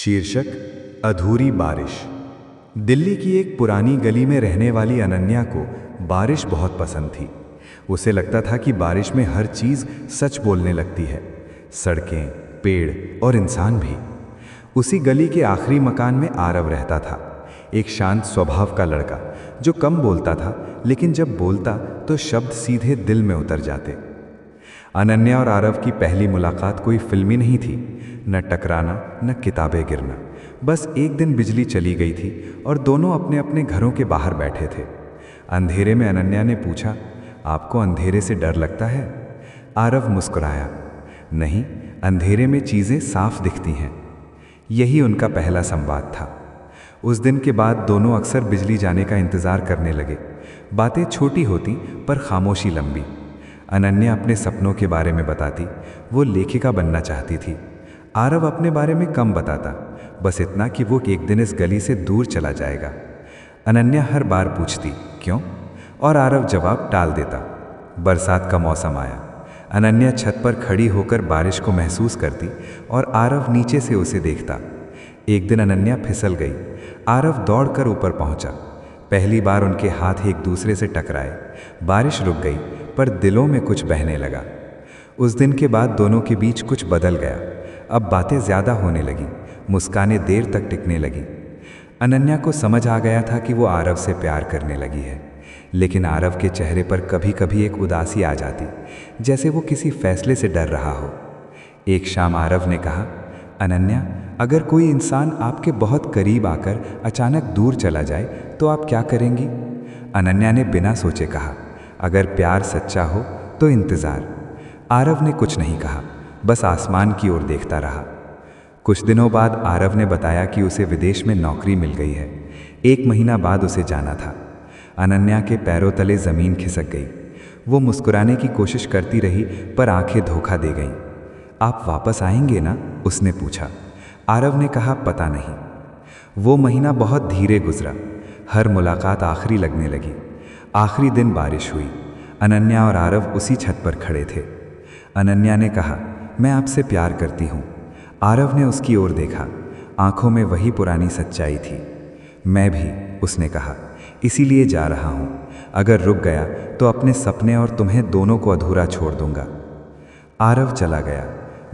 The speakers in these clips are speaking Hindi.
शीर्षक अधूरी बारिश। दिल्ली की एक पुरानी गली में रहने वाली अनन्या को बारिश बहुत पसंद थी। उसे लगता था कि बारिश में हर चीज़ सच बोलने लगती है, सड़कें, पेड़ और इंसान भी। उसी गली के आखिरी मकान में आरव रहता था, एक शांत स्वभाव का लड़का जो कम बोलता था, लेकिन जब बोलता तो शब्द सीधे दिल में उतर जाते। अनन्या और आरव की पहली मुलाकात कोई फिल्मी नहीं थी, न टकराना न किताबें गिरना। बस एक दिन बिजली चली गई थी और दोनों अपने अपने घरों के बाहर बैठे थे। अंधेरे में अनन्या ने पूछा, आपको अंधेरे से डर लगता है? आरव मुस्कुराया, नहीं, अंधेरे में चीज़ें साफ दिखती हैं। यही उनका पहला संवाद था। उस दिन के बाद दोनों अक्सर बिजली जाने का इंतज़ार करने लगे। बातें छोटी होती पर खामोशी लंबी। अनन्या अपने सपनों के बारे में बताती, वो लेखिका बनना चाहती थी। आरव अपने बारे में कम बताता, बस इतना कि वो एक दिन इस गली से दूर चला जाएगा। अनन्या हर बार पूछती, क्यों? और आरव जवाब टाल देता। बरसात का मौसम आया। अनन्या छत पर खड़ी होकर बारिश को महसूस करती और आरव नीचे से उसे देखता। एक दिन अनन्या फिसल गई। आरव दौड़कर ऊपर पहुंचा। पहली बार उनके हाथ एक दूसरे से टकराए। बारिश रुक गई, पर दिलों में कुछ बहने लगा। उस दिन के बाद दोनों के बीच कुछ बदल गया। अब बातें ज़्यादा होने लगी, मुस्कानें देर तक टिकने लगी। अनन्या को समझ आ गया था कि वो आरव से प्यार करने लगी है, लेकिन आरव के चेहरे पर कभी कभी एक उदासी आ जाती, जैसे वो किसी फैसले से डर रहा हो। एक शाम आरव ने कहा, अनन्या, अगर कोई इंसान आपके बहुत करीब आकर अचानक दूर चला जाए तो आप क्या करेंगी? अनन्या ने बिना सोचे कहा, अगर प्यार सच्चा हो तो इंतज़ार। आरव ने कुछ नहीं कहा, बस आसमान की ओर देखता रहा। कुछ दिनों बाद आरव ने बताया कि उसे विदेश में नौकरी मिल गई है। 1 महीना बाद उसे जाना था। अनन्या के पैरों तले ज़मीन खिसक गई। वो मुस्कुराने की कोशिश करती रही, पर आंखें धोखा दे गईं। आप वापस आएंगे ना? उसने पूछा। आरव ने कहा, पता नहीं। वो महीना बहुत धीरे गुजरा। हर मुलाकात आखिरी लगने लगी। आखिरी दिन बारिश हुई। अनन्या और आरव उसी छत पर खड़े थे। अनन्या ने कहा, मैं आपसे प्यार करती हूँ। आरव ने उसकी ओर देखा, आंखों में वही पुरानी सच्चाई थी। मैं भी, उसने कहा, इसीलिए जा रहा हूँ। अगर रुक गया तो अपने सपने और तुम्हें दोनों को अधूरा छोड़ दूंगा। आरव चला गया।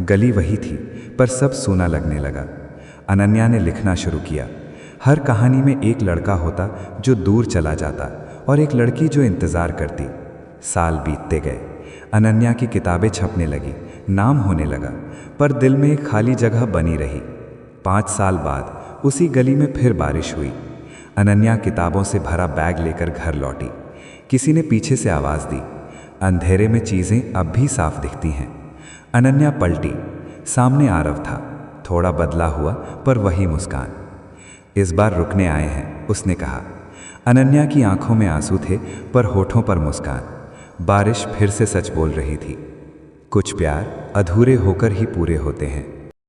गली वही थी, पर सब सूना लगने लगा। अनन्या ने लिखना शुरू किया। हर कहानी में एक लड़का होता जो दूर चला जाता और एक लड़की जो इंतज़ार करती। साल बीतते गए। अनन्या की किताबें छपने लगी, नाम होने लगा, पर दिल में एक खाली जगह बनी रही। 5 साल बाद उसी गली में फिर बारिश हुई। अनन्या किताबों से भरा बैग लेकर घर लौटी। किसी ने पीछे से आवाज़ दी, अंधेरे में चीज़ें अब भी साफ दिखती हैं। अनन्या पलटी। सामने आरव था, थोड़ा बदला हुआ पर वही मुस्कान। इस बार रुकने आए हैं, उसने कहा। अनन्या की आंखों में आंसू थे, पर होठों पर मुस्कान। बारिश फिर से सच बोल रही थी, कुछ प्यार अधूरे होकर ही पूरे होते हैं।